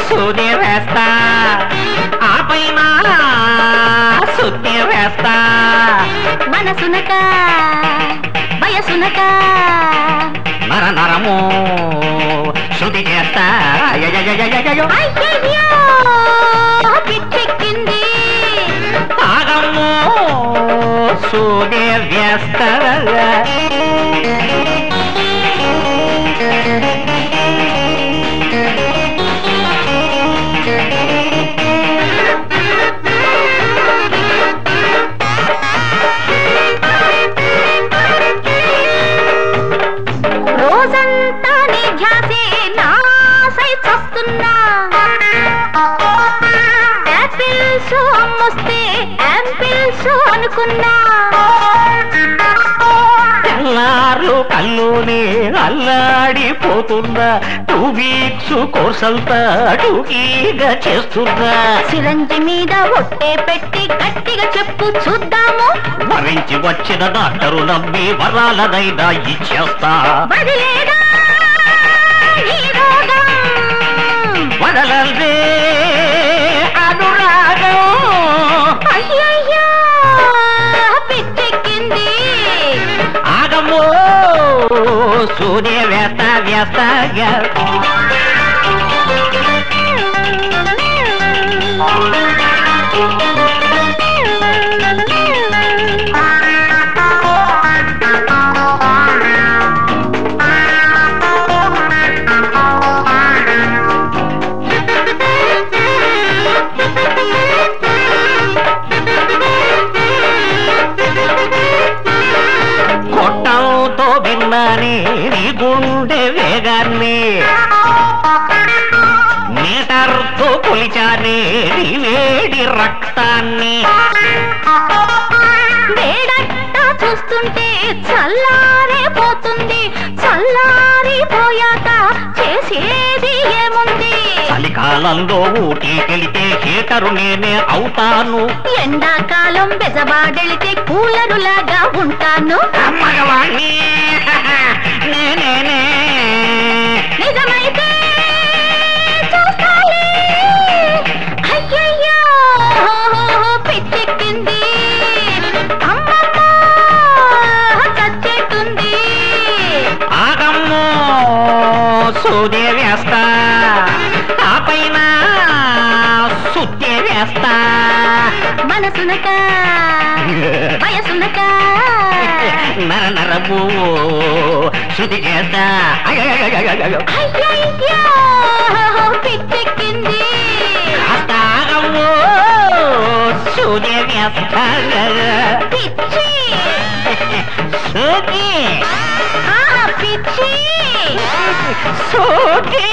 సూది వేస్తా ఆ పైన సుత్తి వేస్తా మనసునక వయసునక నర నరము శుద్ధి చేస్తా పిచ్చెక్కింది ఆగము సూది వేస్తా రోజంతా నీ ధ్యాసే నాసై చస్తున్నా యాపిల్స్ అమ్మొస్తే యాంపిల్స్ అనుకున్నా తెల్లార్లు కల్లోనే అల్లాడిపోతున్నా 2 వీక్స్ కోర్సంతా టూకీగా చేస్తున్నా సిరంజి మీద ఒట్టే పెట్టి గట్టిగా చెప్పు చూద్దాము మరించి వచ్చిన డాక్టరు నమ్మి వరాలనైనా ఇచ్చేస్తా వదిలేదా ఈ రోగం వదలదే అనురాగం అయ్యయ్యో పిచ్చెక్కింది ఆగమో సూర్య వేస్త వేస్తగా కొట్టంతో విన్నాని నీ గుండె వేగాన్ని మీటర్తో కొలిచానే నీ వేడి రక్తాన్ని వేడట్టా చూస్తుంటే చల్లారే పోతుంది చల్లారిపోయాక చేసేది ఏముంది చలికాలంలో ఊటీకెళితే హీటరు నేనే అవుతాను ఎండాకాలం బెజబాడెళితే కూలరులాగా ఉంటాను మగవాణ్ణి నేనే నిజమైతే చూస్తాలే అయ్యయ్యో పిచ్చెక్కింది అమ్మమ్మ చచ్చేటుంది ఆగమ్మో సూది వేస్తా ఆ పైన సుత్తి వేస్తా మనసునక వయసునక నర నరము శుద్ధి చేస్తా అయ్యయ్యో పిచ్చెక్కింది కాస్త ఆగమ్మో సూది వేస్తా పిచ్చి సూది పిచ్చి సూది